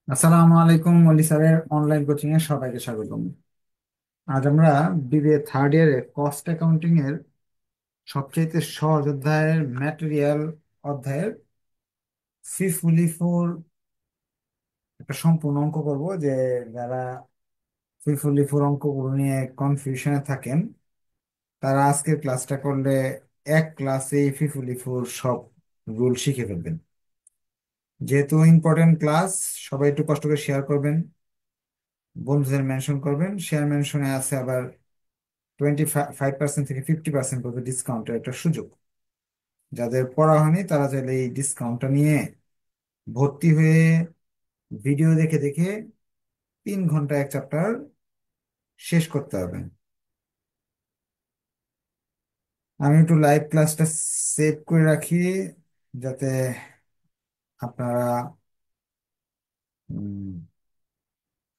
আসসালামু আলাইকুম মল্লি স্যারের অনলাইন কোচিং এ সবাইকে স্বাগতম। আজ আমরা বিবিএ থার্ড ইয়ারে কস্ট অ্যাকাউন্টিং এর সবচেয়ে সহজ অধ্যায়ের ম্যাটেরিয়াল অধ্যায়ের ফিফুলিফুর একটা সম্পূর্ণ অঙ্ক করব। যে যারা ফিফুলিফুর অঙ্কগুলো নিয়ে কনফিউশনে থাকেন তারা আজকের ক্লাসটা করলে এক ক্লাসেই ফিফুলিফুর সব রুল শিখে ফেলবেন। যেহেতু ইম্পর্টেন্ট ক্লাস, সবাই একটু কষ্ট করে শেয়ার করবেন, বন্ধুদের মেনশন করবেন। শেয়ার মেনশনে আছে আবার 25% থেকে 50% পর্যন্ত ডিসকাউন্টের একটা সুযোগ। যাদের পড়া হয়নি তারা চাইলে এই ডিসকাউন্টটা নিয়ে ভর্তি হয়ে ভিডিও দেখে দেখে 3 ঘন্টা এক চ্যাপ্টার শেষ করতে হবে। আমি একটু লাইভ ক্লাসটা সেভ করে রাখি যাতে আপনারা উম,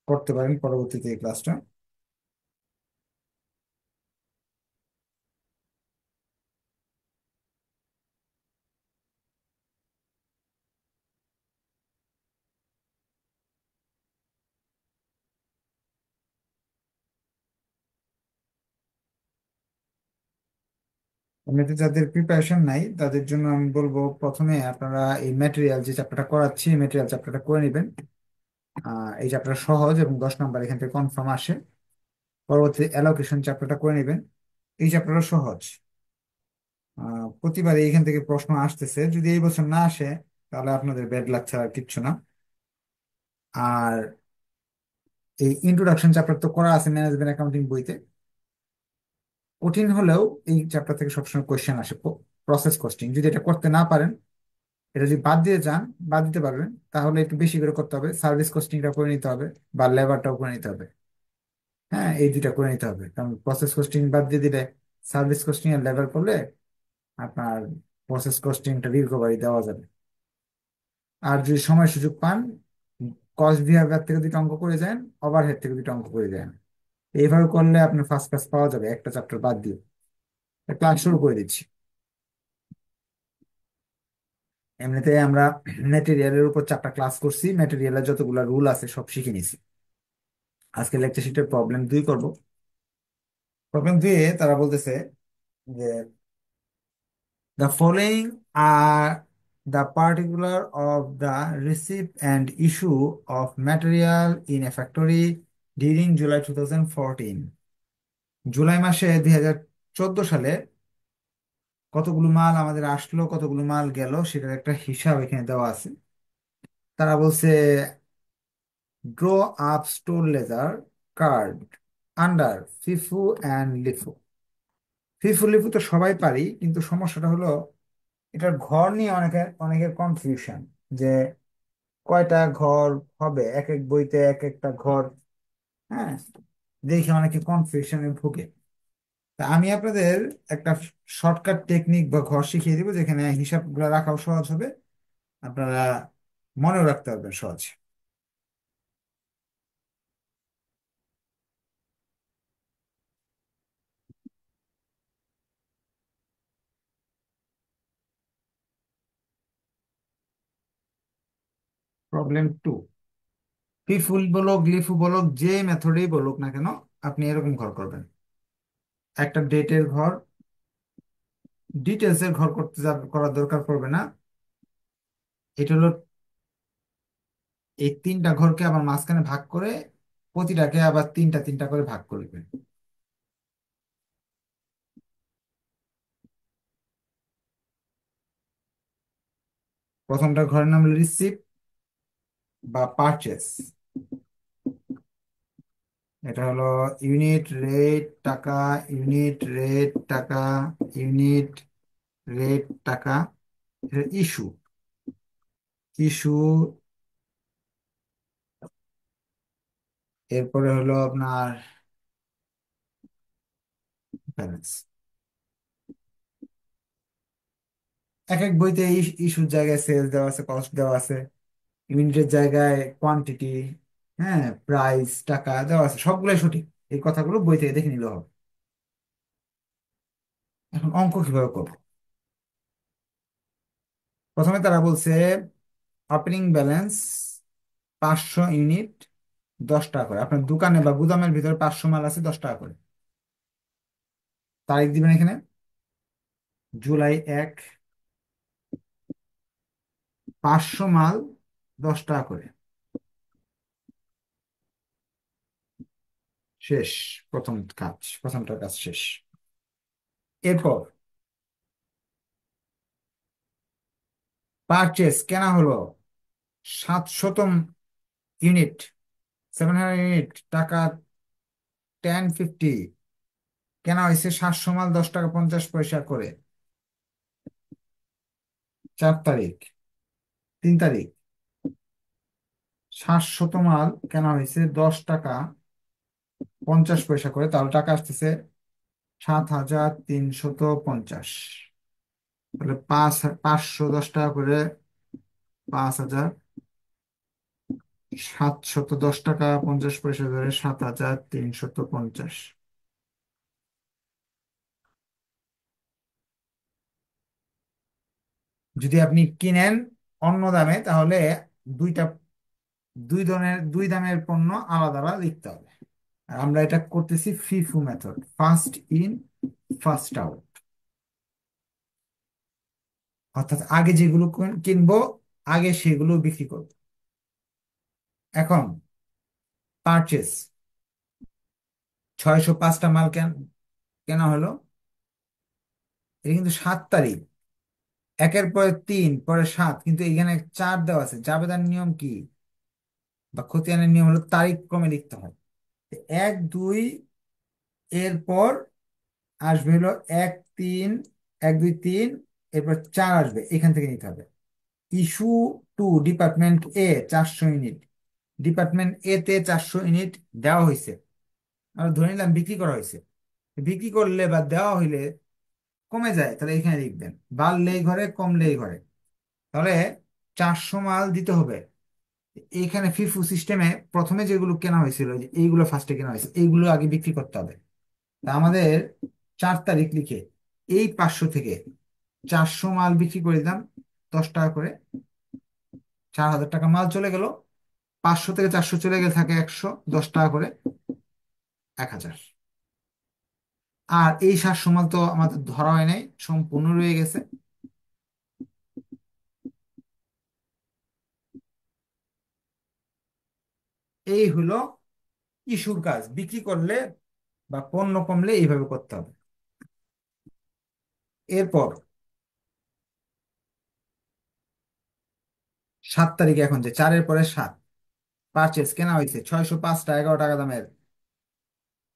করতে পারেন পরবর্তীতে এই ক্লাসটা। এমনিতে যাদের প্রিপারেশন নাই তাদের জন্য আমি বলবো, প্রথমে আপনারা এই ম্যাটেরিয়াল যে চ্যাপ্টারটা করাচ্ছি ম্যাটেরিয়াল চ্যাপ্টারটা করে নেবেন। এই চ্যাপ্টার সহজ এবং 10 নম্বর এখান থেকে কনফার্ম আসে। পরবর্তী অ্যালোকেশন চ্যাপ্টারটা করে নেবেন। এই চ্যাপ্টারও সহজ। প্রতিবার এইখান থেকে প্রশ্ন আসতেছে, যদি এই বছর না আসে তাহলে আপনাদের ব্যাড লাক ছাড়া আর কিচ্ছু না। আর এই ইন্ট্রোডাকশন চ্যাপ্টার তো করা আছে ম্যানেজমেন্ট অ্যাকাউন্টিং বইতে। কঠিন হলেও এই চ্যাপ্টার থেকে সবসময় কোয়েশ্চেন আসে। প্রসেস কস্টিং যদি এটা করতে না পারেন, এটা যদি বাদ দিয়ে যান, বাদ দিতে পারবেন, তাহলে একটু বেশি করে করতে হবে। সার্ভিস কস্টিংটা করে নিতে হবে বা লেবারটাও করে নিতে হবে। হ্যাঁ, এই দুইটা করে নিতে হবে, কারণ প্রসেস কস্টিং বাদ দিয়ে দিলে সার্ভিস কস্টিং এর লেবার করলে আপনার প্রসেস কস্টিংটা রিকভারি দেওয়া যাবে। আর যদি সময় সুযোগ পান, কস্ট বিহেভিয়ার থেকে দুটো অঙ্ক করে যান, ওভারহেড থেকে দুটো অঙ্ক করে যান। এইভাবে করলে আপনার ফার্স্ট ক্লাস পাওয়া যাবে একটা চ্যাপ্টার বাদ দিয়ে। ক্লাস শুরু করে দিচ্ছি। এমনিতে আমরা ম্যাটেরিয়ালের উপর 4টা ক্লাস করছি, ম্যাটেরিয়ালের যতগুলো রুল আছে সব শিখে নিছি। আজকে লেকচার শিটের প্রবলেম 2 করব। প্রবলেম 2-এ তারা বলতেছে যে the following are the particular of the receipt and issue of material in a factory during July 2014। July মাসে 2014 সালে কতগুলো মাল আমাদের আসলো, কতগুলো মাল গেল, সেটার একটা হিসাব এখানে দেওয়া আছে। তারা বলছে draw up store ledger card under FIFO and LIFO. FIFO LIFO তো সবাই পারি, কিন্তু সমস্যাটা হলো এটার ঘর নিয়ে অনেকের অনেকের কনফিউশন, যে কয়টা ঘর হবে এক এক বইতে এক একটা ঘর। হ্যাঁ, দেখে অনেকে কনফিউশনে ভুগে। তা আমি আপনাদের একটা শর্টকাট টেকনিক বা ঘর শিখিয়ে দিব, যেখানে হিসাবগুলো রাখাও সহজ হবে, আপনারা মনেও রাখতে পারবেন সহজ। প্রবলেম 2, ফিফুল বলুক লিফু বলুক যে মেথডেই বলুক না কেন, আপনি এরকম ঘর করবেন। একটা ডেটের ঘর, ডিটেলস এর ঘর করতে করার দরকার পড়বে না। এটা হলো এই 3টা ঘরকে আবার মাঝখানে ভাগ করে প্রতিটাকে আবার 3টা 3টা করে ভাগ করবেন। প্রথমটা ঘরের নাম হলো রিসিপ্ট বা পারচেস। এটা হলো ইউনিট রেট টাকা, ইউনিট রেট টাকা, ইউনিট রেট টাকা। Issue, issue. এরপরে হলো আপনার ব্যালেন্স। এক এক বইতে ইস্যুর জায়গায় সেলস দেওয়া আছে, কস্ট দেওয়া আছে, ইউনিটের জায়গায় কোয়ান্টিটি, হ্যাঁ, প্রাইস টাকা দেওয়া আছে, সবগুলোই সঠিক। এই কথাগুলো বই থেকে দেখে নিলে হবে। এখন অঙ্ক কিভাবে করবো? প্রথমে তারা বলছে ওপেনিং ব্যালেন্স 500 ইউনিট 10 টাকা করে। আপনার দোকানে বা গুদামের ভিতরে 500 মাল আছে 10 টাকা করে। তারিখ দিবেন এখানে জুলাই 1, 500 মাল 10 টাকা করে। শেষ। প্রথমটার কাজ শেষ। এরপর পারচেস কেনা হলো 700 ইউনিট, 700 ইউনিট টাকা 1050। কেনা হয়েছে 700 মাল 10 টাকা 50 পয়সা করে। 4 তারিখ, 3 তারিখ। 700 মাল কেনা হয়েছে 10 টাকা 50 পয়সা করে, তাহলে টাকা আসতেছে 7,350। তাহলে 510 টাকা করে, 5,710 টাকা 50 পয়সা ধরে 7,350। যদি আপনি কিনেন অন্য দামে, তাহলে দুইটা দুই দামের পণ্য আলাদা আলাদা লিখতে হবে। আর আমরা এটা করতেছি FIFO method, first in first out. অর্থাৎ আগে যেগুলো কিনবো আগে সেগুলো বিক্রি করব। এখন পারচেস 605টা মাল কেনা হলো। এটা কিন্তু 7 তারিখ। একের পরে 3, পরে 7, কিন্তু এখানে 4 দেওয়া আছে। জাবেদার নিয়ম কি বা খতিয়ানের নিয়ম হলো তারিখ ক্রমে লিখতে হয়। 1, 2 এরপর আসবে হলো 1, 3, 1, 2, 3, এরপর 4 আসবে, এখান থেকে নিতে হবে। ইস্যু টু ডিপার্টমেন্ট এ 400 ইউনিট। ডিপার্টমেন্ট এ তে 400 ইউনিট দেওয়া হয়েছে। আমরা ধরে নিলাম বিক্রি করা হয়েছে। বিক্রি করলে বা দেওয়া হইলে কমে যায়, তাহলে এখানে লিখবেন। বাড়লে এই ঘরে, কমলে এই ঘরে। তাহলে 400 মাল দিতে হবে। এইখানে ফিফু সিস্টেমে প্রথমে যেগুলো কেনা হয়েছিল, যে এইগুলো ফার্স্টে কেনা হয়েছে, এইগুলো আগে বিক্রি করতে হবে। তা আমাদের 4 তারিখ লিখে এই 500 থেকে 400 মাল বিক্রি করে দিলাম 10 টাকা করে। 4,000 টাকা মাল চলে গেল। 500 থেকে 400 চলে গেলে থাকে 100, 10 টাকা করে 1,000। আর এই 700 মাল তো আমাদের ধরা হয় নাই, সম্পূর্ণ রয়ে গেছে। এই হলো ইস্যুর কাজ। বিক্রি করলে বা পণ্য কমলে এইভাবে করতে হবে। এরপর 7 তারিখে, এখন যে 4-এর পরে 7, পারচেস কেনা হয়েছে 605টা 11 টাকা দামের।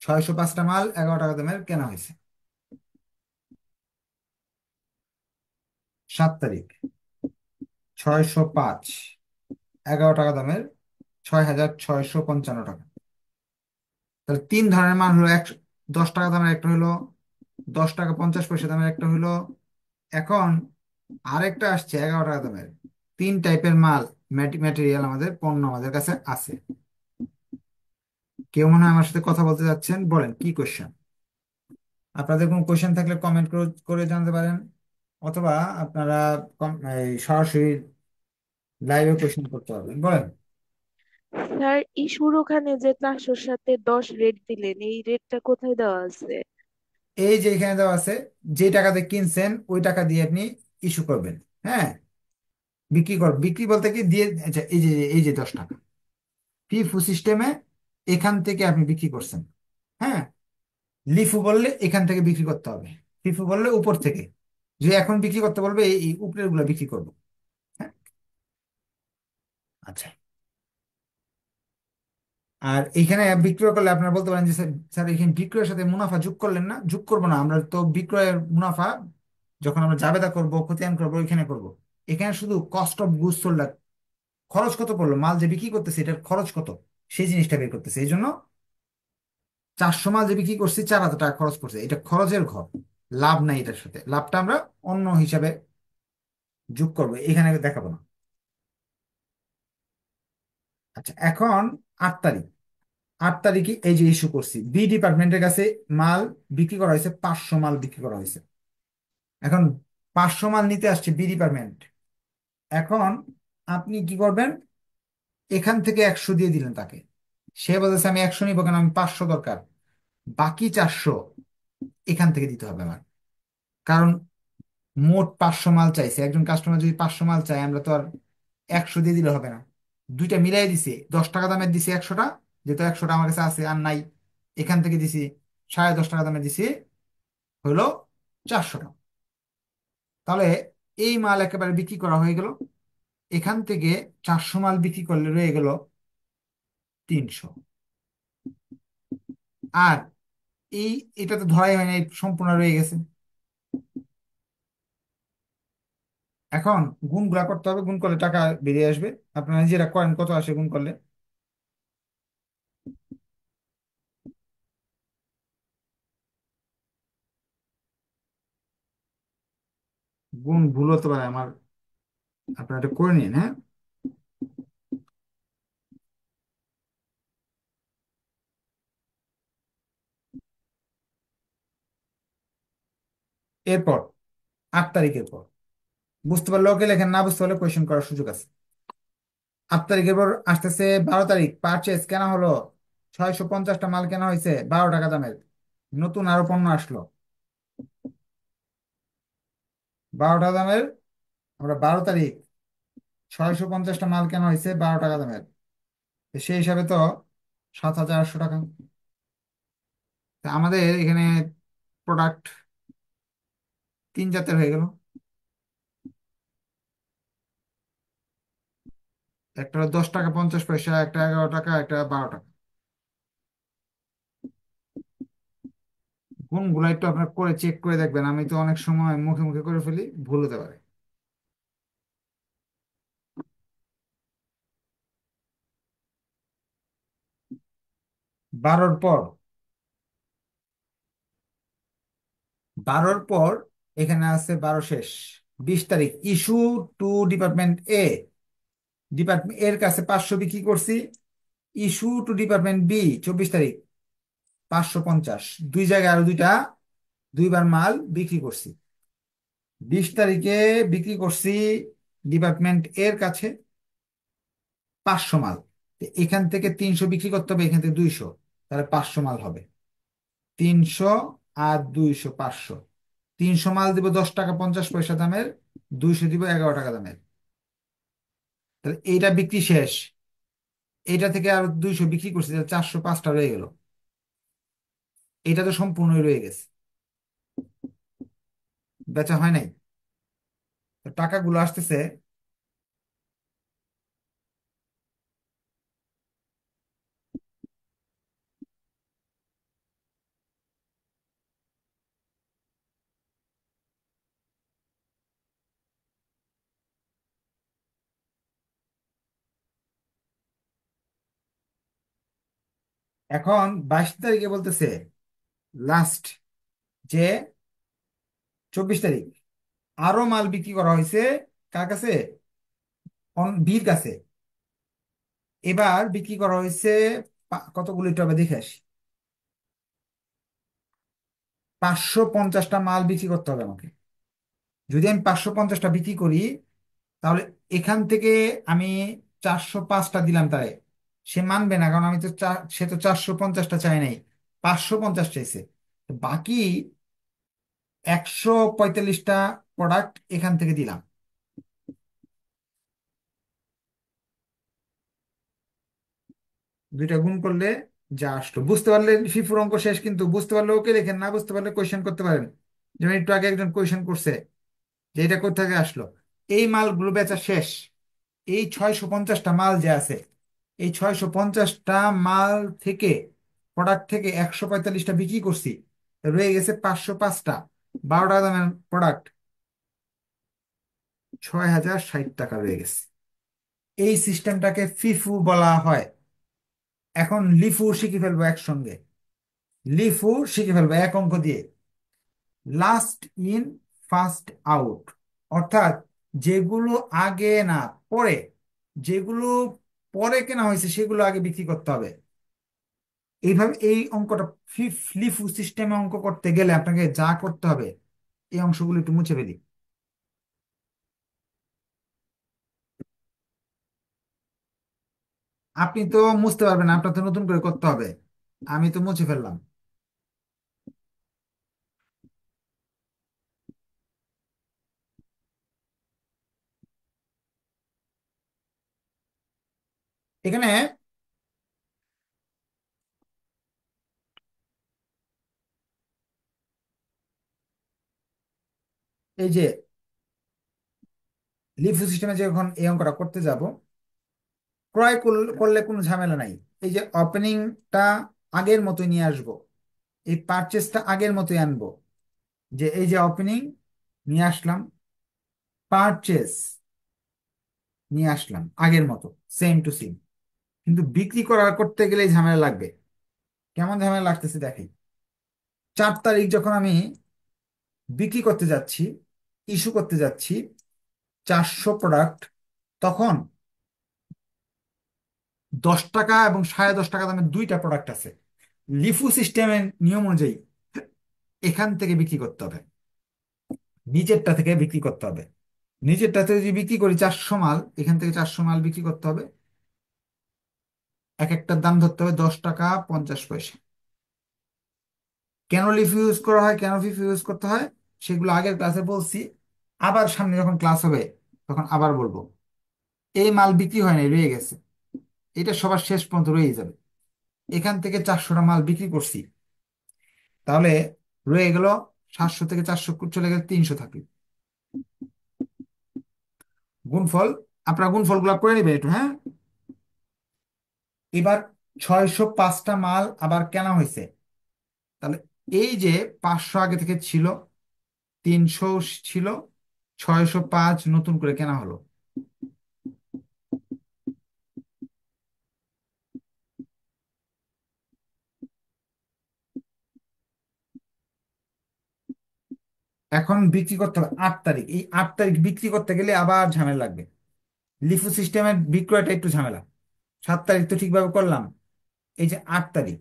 605টা মাল 11 টাকা দামের কেনা হয়েছে। 7 তারিখ 605 11 টাকা দামের 6,655 টাকা। তাহলে 3 ধরনের মাল হলো, 10 টাকা দামের একটা হলো, 10 টাকা 50 পয়সা দামের একটা হলো। এখন আরেকটা আসছে 11 টাকা দামের। 3 টাইপের মাল, ম্যাটেরিয়াল, আমাদের পণ্য আমাদের কাছে আছে। কেউ মনে হয় আমার সাথে কথা বলতে যাচ্ছেন, বলেন কি কোশ্চেন। আপনাদের কোনো কোশ্চেন থাকলে কমেন্ট করে জানাতে পারেন, অথবা আপনারা এই সরাসরি লাইভে কোশ্চেন করতে পারবেন, বলেন। স্যার, ইস্যুর ওখানে যে 400 এর সাথে 10 রেট দিলেন, এই রেটটা কোথায় দেওয়া আছে? এই যে এখানে দেওয়া আছে, যে টাকাতে কিনছেন ওই টাকা দিয়ে আপনি ইস্যু করবেন। হ্যাঁ, বিক্রি বলতে কি দিয়ে, আচ্ছা, এই যে 10 টাকা ফিফু সিস্টেমে এখান থেকে আপনি বিক্রি করছেন। হ্যাঁ, লিফু বললে এখান থেকে বিক্রি করতে হবে। ফিফু বললে উপর থেকে। যে এখন বিক্রি করতে বলবে এই উপরের গুলা বিক্রি করবো। হ্যাঁ, আচ্ছা। আর এইখানে বিক্রয় করলে আপনারা বলতে পারেন যে স্যার, এখানে বিক্রয়ের সাথে মুনাফা যোগ করলেন না। যোগ করবো না, আমরা তো বিক্রয়ের মুনাফা যখন আমরা জাবেদা করব, খতিয়ান করবো, এখানে করব। এখানে শুধু কস্ট অফ গুডস সোল্ড, খরচ কত পড়লো, মাল যে বিক্রি করতেছে এটার খরচ কত, সেই জিনিসটা বের করতেছে। এই জন্য 400 মাল যে বিক্রি করছি 4,000 টাকা খরচ করছে, এটা খরচের ঘর। লাভ নাই এটার সাথে, লাভটা আমরা অন্য হিসাবে যোগ করবো, এখানে দেখাবো না। আচ্ছা, এখন 8 তারিখ। 8 তারিখে এই যে ইস্যু করছি, বি ডিপার্টমেন্টের কাছে মাল বিক্রি করা হয়েছে, 500 মাল বিক্রি করা হয়েছে। এখন 500 মাল নিতে আসছে বি ডিপার্টমেন্ট। এখন আপনি কি করবেন, এখান থেকে 100 দিয়ে দিলেন তাকে। সে বলতেছে আমি 100 নিবো, কেন আমি 500 দরকার, বাকি 400 এখান থেকে দিতে হবে আমার। কারণ মোট 500 মাল চাইছে, একজন কাস্টমার যদি 500 মাল চায়, আমরা তো আর 100 দিয়ে দিলে হবে না। দুইটা মিলাই দিছে, 10 টাকা দামের দিছে 100টা, যেহেতু 100টা আমার কাছে আছে আর নাই, এখান থেকে দিছি 10.5 টাকা দামে দিছি, হইলো 400 টাকা। তাহলে এই মাল একেবারে বিক্রি করা হয়ে গেল। এখান থেকে 400 মাল বিক্রি করলে রয়ে গেল 300। আর এই, এটা তো ধরাই হয় না, সম্পূর্ণ রয়ে গেছে। এখন গুণগুলা করতে হবে, গুণ করলে টাকা বেরিয়ে আসবে। আপনারা নিজেরা করেন কত আসে গুণ করলে। গুণ ভুল হতে পারে আমার, আপনারা এটা করে নিন, হ্যাঁ। এরপর 8 তারিখের পর, বুঝতে পারলে ওকে লেখেন, না বুঝতে পারলে কোয়েশ্চেন করার সুযোগ আছে। 8 তারিখের পর আসতেছে 12 তারিখ, পারচেস কেনা হলো 650টা মাল কেনা হয়েছে 12 টাকা দামের, নতুন আরো পণ্য আসলো 12 টাকা দামের। আমরা 12 তারিখ 650টা মাল কেনা হয়েছে 12 টাকা দামের, তো সেই হিসাবে তো 7,800 টাকা। তা আমাদের এখানে প্রোডাক্ট 3 জাতের হয়ে গেল। একটা হলো 10 টাকা 50 পয়সা, একটা 11 টাকা, একটা 12 টাকা। কোনগুলো একটু আপনার করে চেক করে দেখবেন, আমি তো অনেক সময় মুখে মুখে করে ফেলি, ভুল হতে পারে। 12-র পর, 12-র পর এখানে আছে 12 শেষ, 20 তারিখ ইস্যু টু ডিপার্টমেন্ট এ। ডিপার্টমেন্ট এর কাছে 500 বিক্রি করছি। ইস্যু টু ডিপার্টমেন্ট বি 24 তারিখ 550, দুই জায়গায় আরো দুইটা, দুইবার মাল বিক্রি করছি। 20 তারিখে বিক্রি করছি ডিপার্টমেন্ট এর কাছে 500 মাল। তো এখান থেকে 300 বিক্রি করতে হবে, এখান থেকে 200, তাহলে 500 মাল হবে। 300 আর 200, 500। 300 মাল দিব 10 টাকা 50 পয়সা দামের, 200 দিব 11 টাকা দামের। তাহলে এইটা বিক্রি শেষ। এটা থেকে আর 200 বিক্রি করছি, তাহলে 405টা রয়ে গেল। এটা তো সম্পূর্ণই রয়ে গেছে, বেচা হয় নাই। তো টাকাগুলো আসতেছে। এখন 22 তারিখে বলতেছে লাস্ট, যে 24 তারিখ আরো মাল বিক্রি করা হয়েছে কার কাছে, বির কাছে। এবার বিক্রি করা হয়েছে কতগুলো, একটু আবার দেখে আসি। 550টা মাল বিক্রি করতে হবে আমাকে। যদি আমি 550টা বিক্রি করি, তাহলে এখান থেকে আমি 405টা দিলাম তারে, সে মানবে না, কারণ আমি তো সে তো 450টা চাই নাই, 550 চাইছে। তো বাকি 145টা প্রোডাক্ট এখান থেকে দিলাম। দুইটা গুণ করলে যা আসলো, বুঝতে পারলে ফিফুর অঙ্ক শেষ। কিন্তু বুঝতে পারলে ওকে লেখেন, না বুঝতে পারলে কোয়েশ্চেন করতে পারেন। যেমন একটু আগে একজন কোয়েশ্চেন করছে যে এটা কোথা থেকে আসলো। এই মালগুলো বেচা শেষ। এই 650টা মাল যে আছে, এই 650টা মাল থেকে, প্রোডাক্ট থেকে 145টা বিক্রি করছি, রয়ে গেছে 505টা। 12 টাকা দামের প্রোডাক্ট, 6,060 টাকা রয়ে গেছে। এই সিস্টেমটাকে ফিফু বলা হয়। এখন লিফু শিখে ফেলবো একসঙ্গে। লিফু শিখে ফেলবো এক অঙ্ক দিয়ে, লাস্ট ইন ফার্স্ট আউট। অর্থাৎ যেগুলো আগে না পরে, যেগুলো পরে কেনা হয়েছে সেগুলো আগে বিক্রি করতে হবে। এইভাবে এই অঙ্কটা, লিফু সিস্টেমে অঙ্ক করতে গেলে আপনাকে যা করতে হবে, এই অংশগুলো একটু মুছে ফেলি। আপনি তো মুছতে পারবেন না, আপনার তো নতুন করে করতে হবে। আমি তো মুছে ফেললাম। এখানে এই যে লিফো সিস্টেমে যখন এই অঙ্কটা করতে যাব, করলে কোনো ঝামেলা নাই। এই যে ওপেনিংটা আগের মতোই নিয়ে আসবো, এই পারচেসটা আগের মতোই আনবো। যে এই যে ওপেনিং নিয়ে আসলাম, পারচেস নিয়ে আসলাম আগের মতো, সেম টু সেম। কিন্তু বিক্রি করতে গেলে ঝামেলা লাগবে। কেমন ঝামেলা লাগতেছে দেখি। 4 তারিখ যখন আমি বিক্রি করতে যাচ্ছি, ইস্যু করতে যাচ্ছি 400 প্রোডাক্ট, তখন 10 টাকা এবং 10.5 টাকা দামের দুইটা প্রোডাক্ট আছে। লিফু সিস্টেমের নিয়ম অনুযায়ী এখান থেকে বিক্রি করতে হবে, নিচেরটা থেকে বিক্রি করতে হবে। নিচেরটা থেকে যদি বিক্রি করি 400 মাল, এখান থেকে 400 মাল বিক্রি করতে হবে। এক একটার দাম ধরতে হবে 10 টাকা 50 পয়সা। কেন লিফ ইউজ করা হয়, কেন ফিফ ইউজ করতে হয়, সেগুলো আগের ক্লাসে বলছি। আবার সামনে যখন ক্লাস হবে তখন আবার বলবো। এই মাল বিক্রি হয় নাই, রয়ে গেছে, এটা সবার শেষ পর্যন্ত রয়ে যাবে। এখান থেকে 400টা মাল বিক্রি করছি, তাহলে রয়ে গেল 700 থেকে 400 চলে গেলে 300 থাকলো। গুণফল, আপনার গুণফল গুলা করে নিবেন একটু, হ্যাঁ। এবার 605টা মাল আবার কেনা হয়েছে, তাহলে এই যে 500 আগে থেকে ছিল, 300 ছিল, 605 নতুন করে কেনা হলো। এখন বিক্রি করতে হবে 8 তারিখ। এই 8 তারিখ বিক্রি করতে গেলে আবার ঝামেলা লাগবে। লিফু সিস্টেমের বিক্রয়টা একটু ঝামেলা। 7 তারিখ তো ঠিকভাবে করলাম। এই যে 8 তারিখ,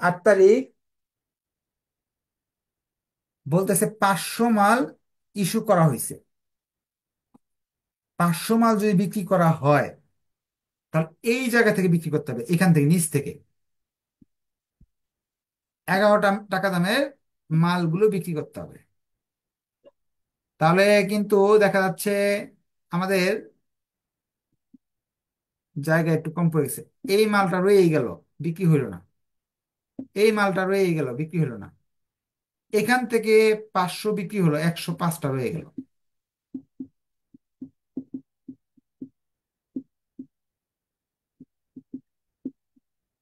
8 তারিখ বলতেছে 500 মাল ইস্যু করা হয়েছে। 500 মাল যদি বিক্রি করা হয়, তাহলে এই জায়গা থেকে বিক্রি করতে হবে, এখান থেকে নিচ থেকে 11 টাকা দামের মালগুলো বিক্রি করতে হবে। তাহলে কিন্তু দেখা যাচ্ছে আমাদের জায়গা একটু কম পড়ে গেছে। এই মালটা রয়েই গেল, বিক্রি হইল না। এই মালটা রয়েই গেল, বিক্রি হইল না। এখান থেকে 500 বিক্রি হলো, 105টা রয়ে গেল।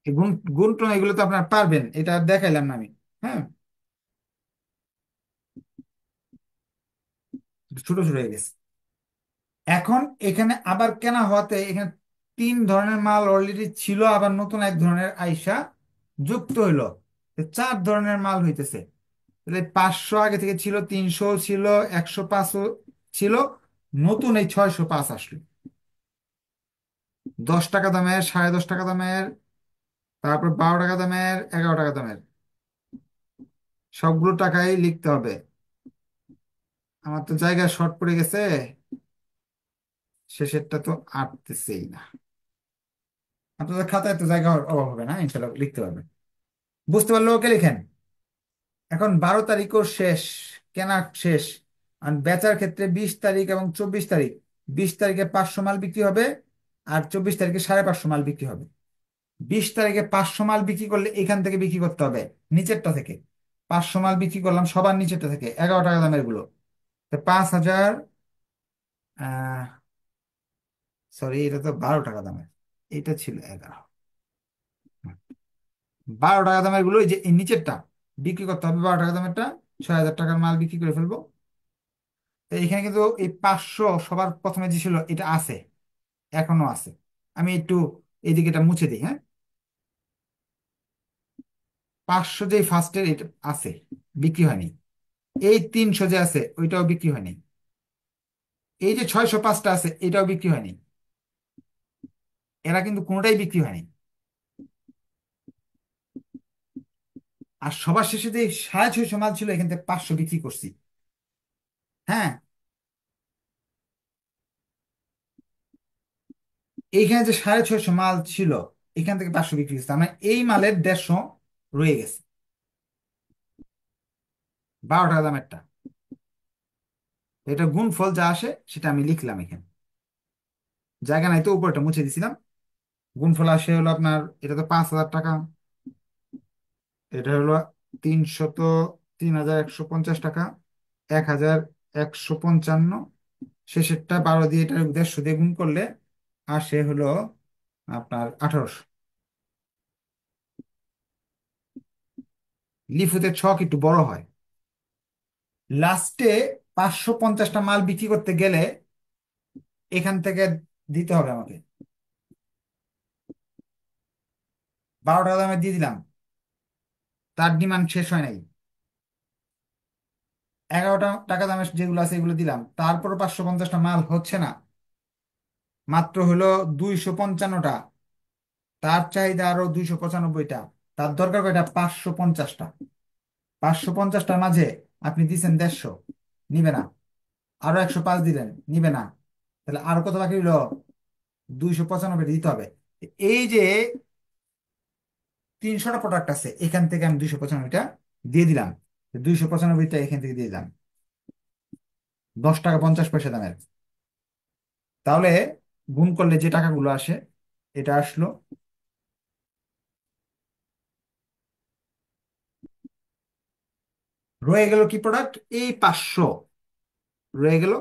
এই গুণ এগুলো তো আপনার পারবেন, এটা দেখাইলাম না আমি। হ্যাঁ, ছোট ছোট হয়ে গেছে। এখন এখানে আবার কেনা হওয়াতে এখানে 3 ধরনের মাল অলরেডি ছিল, আবার নতুন এক ধরনের আইসা যুক্ত হইলো। 4 ধরনের মাল হইতেছে। তাহলে 500 আগে থেকে ছিল, 300 ছিল, 105 ছিল, নতুন এই 605 আসলো। 10 টাকা দামের, 10.5 টাকা দামের, তারপর 12 টাকা দামের, 11 টাকা দামের, সবগুলো টাকাই লিখতে হবে। আমার তো জায়গা শর্ট পড়ে গেছে, শেষেরটা তো আটতেছেই না। আপনাদের খাতায় তো জায়গা অভাব হবে না, ইনশাল্লাহ লিখতে পারবেন। বুঝতে পারলে ওকে লিখেন। এখন 12 তারিখও শেষ, কেনা শেষ। আর বেচার ক্ষেত্রে 20 তারিখ এবং 24 তারিখ, 20 তারিখে 500 মাল বিক্রি হবে, আর 24 তারিখে 550 মাল বিক্রি হবে। 20 তারিখে 500 মাল বিক্রি করলে এখান থেকে বিক্রি করতে হবে, নিচেরটা থেকে। 500 মাল বিক্রি করলাম সবার নিচেরটা থেকে, 11 টাকা দামের গুলো। তো 5,000, সরি এটা তো 12 টাকা দামের, এটা ছিল 11। 12 টাকা দামের গুলো এই যে এই নিচেরটা বিক্রি করতে হবে, 12 টাকা দামেরটা 6,000 টাকার মাল বিক্রি করে ফেলবো। তো এখানে কিন্তু এই 500 সবার প্রথমে যে ছিল এটা আছে, এখনো আছে। আমি একটু এইদিকে এটা মুছে দিই, হ্যাঁ। 500 যে ফার্স্টের এটা আছে, বিক্রি হয়নি। এই 300 যে আছে ওইটাও বিক্রি হয়নি। এই যে 605টা আছে এটাও বিক্রি হয়নি। এরা কিন্তু কোনোটাই বিক্রি হয়নি। আর সবার শেষে যে 650 মাল ছিল, এখান থেকে 500 বিক্রি করছি। হ্যাঁ, এইখানে যে 650 মাল ছিল, এখান থেকে 500 বিক্রি গেছে, মানে এই মালের 150 রয়ে গেছে, 12 টাকা দামেরটা। এটা গুণফল যা আসে সেটা আমি লিখলাম এখানে, জায়গা নাই তো উপরটা মুছে দিছিলাম। গুণফল আসে হলো আপনার, এটা তো 5,000 টাকা, এটা হলো 3,150 টাকা, 1,155, শেষেরটা 12 দিয়ে, এটা 150 দিয়ে গুণ করলে আসে হলো আপনার 1,800। লিফুতের ছক একটু বড় হয়। লাস্টে 550টা মাল বিক্রি করতে গেলে এখান থেকে দিতে হবে আমাকে, 12 টাকা দামে দিয়ে দিলাম, তার ডিমান্ড শেষ হয় নাই। 11 টাকা দামের যেগুলো আছে এগুলো দিলাম, তারপর 550টা মাল হচ্ছে না, মাত্র হলো 255টা, তার চাহিদা আরো 295টা, তার দরকার কয়টা? 550টা। 550টার মাঝে আপনি দিচ্ছেন 150, নিবে না। আরো 105 দিলেন, নিবে না। তাহলে আরো কত বাকি হলো? 295 দিতে হবে। এই যে 300টা প্রোডাক্ট আছে, এখান থেকে আমি 295টা দিয়ে দিলাম। 295টা এখান থেকে দিয়ে দিলাম, 10 টাকা 50 পয়সা দামের। তাহলে গুণ করলে যে টাকাগুলো আসে, এটা আসলো, রয়ে গেল কি প্রোডাক্ট? এই 500 রয়ে গেল।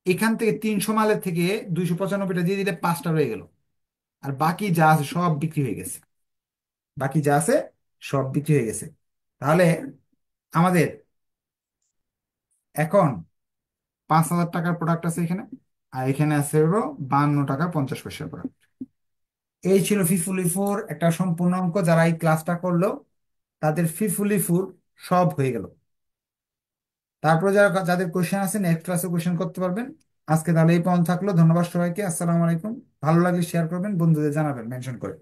এখান থেকে 300 মালের থেকে 295টা দিয়ে দিলে 5টা রয়ে গেল। আর বাকি যা আছে সব বিক্রি হয়ে গেছে, বাকি যা আছে সব বিক্রি হয়ে গেছে। তাহলে আমাদের এখন 5,000 টাকার প্রোডাক্ট আছে এখানে, আর এখানে আছে হলো 52 টাকা 50 পয়সার প্রোডাক্ট। এই ছিল ফিফুলি ফোর একটা সম্পূর্ণ অঙ্ক। যারা এই ক্লাসটা করলো তাদের ফিফুলি ফোর সব হয়ে গেল। তারপরে যারা, যাদের কোশ্চেন আছে নেক্সট ক্লাসে কোশ্চেন করতে পারবেন। আজকে তাহলে এই পর্যন্ত থাকলো, ধন্যবাদ সবাইকে, আসসালামু আলাইকুম। ভালো লাগলে শেয়ার করবেন, বন্ধুদের জানাবেন মেনশন করে।